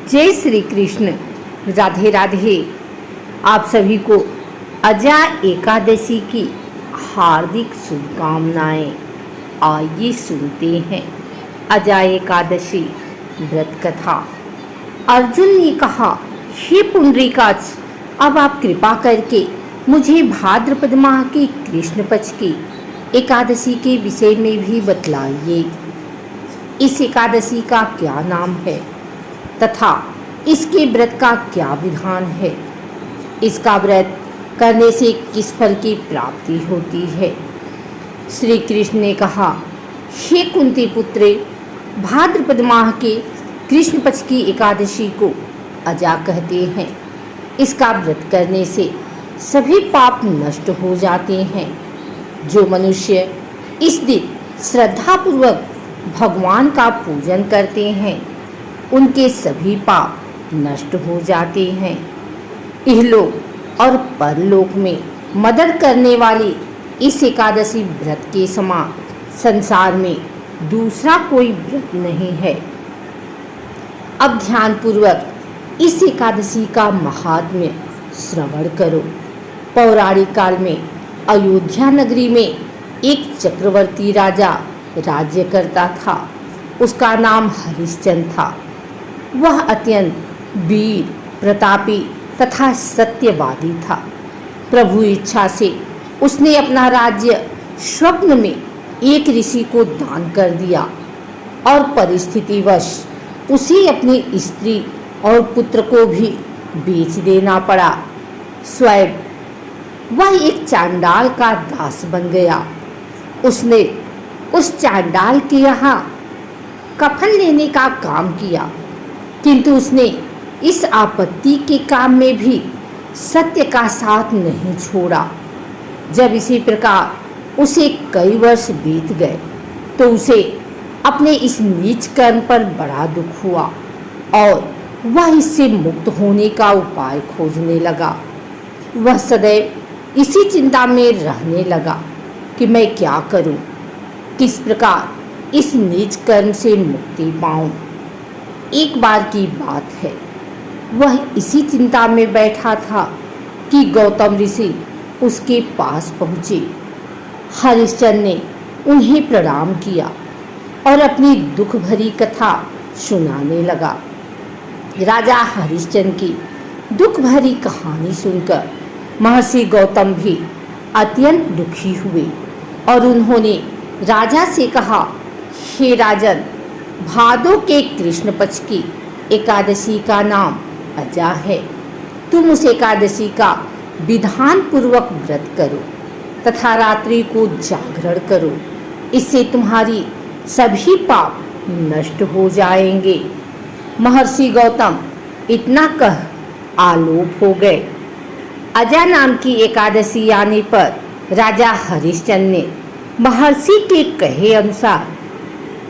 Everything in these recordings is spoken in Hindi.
जय श्री कृष्ण। राधे राधे। आप सभी को अजा एकादशी की हार्दिक शुभकामनाएं। आइए सुनते हैं अजा एकादशी व्रत कथा। अर्जुन ने कहा, हे पुंडरीकाक्ष, अब आप कृपा करके मुझे भाद्रपद माह की कृष्ण पक्ष की एकादशी के विषय में भी बतलाइए। इस एकादशी का क्या नाम है तथा इसके व्रत का क्या विधान है। इसका व्रत करने से किस फल की प्राप्ति होती है। श्री कृष्ण ने कहा, हे कुंती पुत्रे, भाद्रपद माह के कृष्ण पक्ष की एकादशी को अजा कहते हैं। इसका व्रत करने से सभी पाप नष्ट हो जाते हैं। जो मनुष्य इस दिन श्रद्धापूर्वक भगवान का पूजन करते हैं उनके सभी पाप नष्ट हो जाते हैं। इहलोक और परलोक में मदद करने वाली इस एकादशी व्रत के समान संसार में दूसरा कोई व्रत नहीं है। अब ध्यानपूर्वक इस एकादशी का महात्म्य श्रवण करो। पौराणिक काल में अयोध्या नगरी में एक चक्रवर्ती राजा राज्य करता था। उसका नाम हरिश्चंद्र था। वह अत्यंत वीर, प्रतापी तथा सत्यवादी था। प्रभु इच्छा से उसने अपना राज्य स्वप्न में एक ऋषि को दान कर दिया और परिस्थितिवश उसे अपनी स्त्री और पुत्र को भी बेच देना पड़ा। स्वयं वह एक चांडाल का दास बन गया। उसने उस चांडाल के यहाँ कफन लेने का काम किया, किंतु उसने इस आपत्ति के काम में भी सत्य का साथ नहीं छोड़ा। जब इसी प्रकार उसे कई वर्ष बीत गए तो उसे अपने इस नीच कर्म पर बड़ा दुख हुआ और वह इससे मुक्त होने का उपाय खोजने लगा। वह सदैव इसी चिंता में रहने लगा कि मैं क्या करूं, किस प्रकार इस नीच कर्म से मुक्ति पाऊं। एक बार की बात है, वह इसी चिंता में बैठा था कि गौतम ऋषि उसके पास पहुँचे। हरिश्चंद्र ने उन्हें प्रणाम किया और अपनी दुख भरी कथा सुनाने लगा। राजा हरिश्चंद्र की दुख भरी कहानी सुनकर महर्षि गौतम भी अत्यंत दुखी हुए और उन्होंने राजा से कहा, हे राजन, भादो के कृष्ण पक्ष की एकादशी का नाम अजा है। तुम उस एकादशी का विधान पूर्वक व्रत करो तथा रात्रि को जागरण करो। इससे तुम्हारी सभी पाप नष्ट हो जाएंगे। महर्षि गौतम इतना कह आलोप हो गए। अजा नाम की एकादशी आने पर राजा हरिश्चंद्र ने महर्षि के कहे अनुसार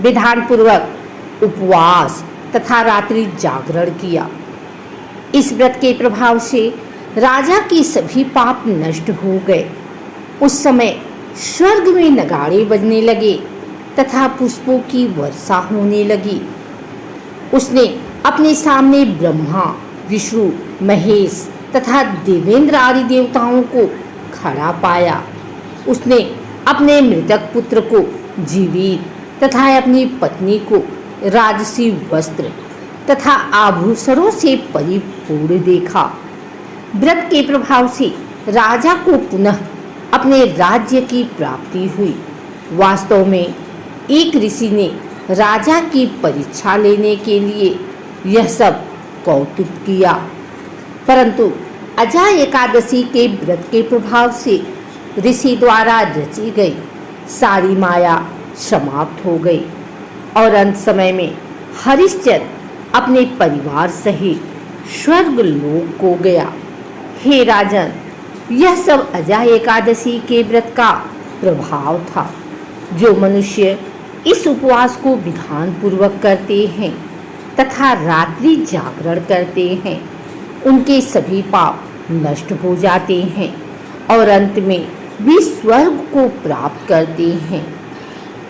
विधान पूर्वक उपवास तथा रात्रि जागरण किया। इस व्रत के प्रभाव से राजा के सभी पाप नष्ट हो गए। उस समय स्वर्ग में नगाड़े बजने लगे तथा पुष्पों की वर्षा होने लगी। उसने अपने सामने ब्रह्मा, विष्णु, महेश तथा देवेंद्र आदि देवताओं को खड़ा पाया। उसने अपने मृतक पुत्र को जीवित तथा अपनी पत्नी को राजसी वस्त्र तथा आभूषणों से परिपूर्ण देखा। व्रत के प्रभाव से राजा को पुनः अपने राज्य की प्राप्ति हुई। वास्तव में एक ऋषि ने राजा की परीक्षा लेने के लिए यह सब कौतुक किया, परंतु अजा एकादशी के व्रत के प्रभाव से ऋषि द्वारा रची गई सारी माया समाप्त हो गई और अंत समय में हरिश्चंद्र अपने परिवार सहित स्वर्ग लोक को गया। हे राजन, यह सब अजा एकादशी के व्रत का प्रभाव था। जो मनुष्य इस उपवास को विधान पूर्वक करते हैं तथा रात्रि जागरण करते हैं उनके सभी पाप नष्ट हो जाते हैं और अंत में वे स्वर्ग को प्राप्त करते हैं।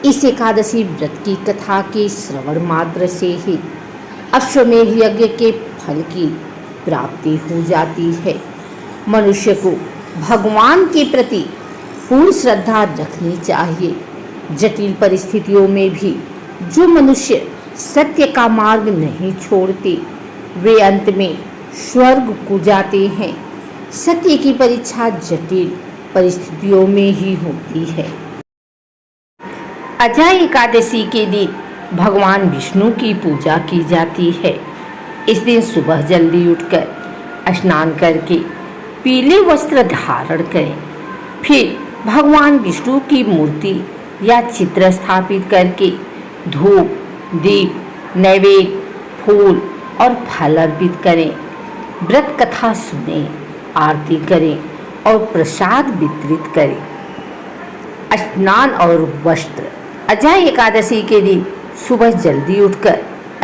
इस एकादशी व्रत की कथा के श्रवण मात्र से ही अश्वमेध यज्ञ के फल की प्राप्ति हो जाती है। मनुष्य को भगवान के प्रति पूर्ण श्रद्धा रखनी चाहिए। जटिल परिस्थितियों में भी जो मनुष्य सत्य का मार्ग नहीं छोड़ते वे अंत में स्वर्ग को जाते हैं। सत्य की परीक्षा जटिल परिस्थितियों में ही होती है। अजय एकादशी के दिन भगवान विष्णु की पूजा की जाती है। इस दिन सुबह जल्दी उठकर स्नान करके पीले वस्त्र धारण करें। फिर भगवान विष्णु की मूर्ति या चित्र स्थापित करके धूप, दीप, नैवेद्य, फूल और फल अर्पित करें। व्रत कथा सुनें, आरती करें और प्रसाद वितरित करें। स्नान और वस्त्र। अजय एकादशी के दिन सुबह जल्दी उठकर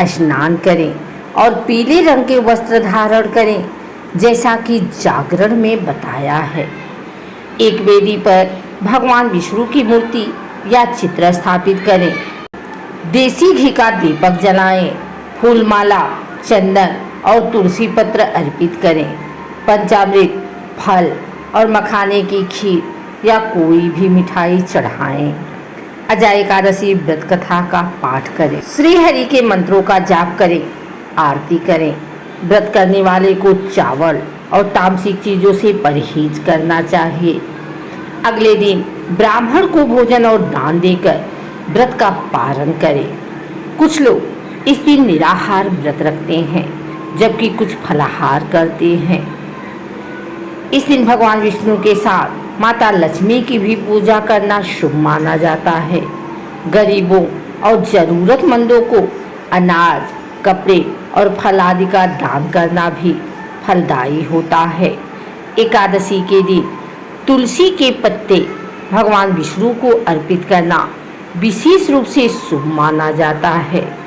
स्नान करें और पीले रंग के वस्त्र धारण करें, जैसा कि जागरण में बताया है। एक वेदी पर भगवान विष्णु की मूर्ति या चित्र स्थापित करें। देसी घी का दीपक जलाएं। फूल माला, चंदन और तुलसी पत्र अर्पित करें। पंचामृत, फल और मखाने की खीर या कोई भी मिठाई चढ़ाएं। अजय एकादशी व्रत कथा का पाठ करें। श्री हरि के मंत्रों का जाप करें, आरती करें। व्रत करने वाले को चावल और तामसिक चीज़ों से परहेज करना चाहिए। अगले दिन ब्राह्मण को भोजन और दान देकर व्रत का पारण करें। कुछ लोग इस दिन निराहार व्रत रखते हैं, जबकि कुछ फलाहार करते हैं। इस दिन भगवान विष्णु के साथ माता लक्ष्मी की भी पूजा करना शुभ माना जाता है। गरीबों और जरूरतमंदों को अनाज, कपड़े और फल आदि का दान करना भी फलदायी होता है। एकादशी के दिन तुलसी के पत्ते भगवान विष्णु को अर्पित करना विशेष रूप से शुभ माना जाता है।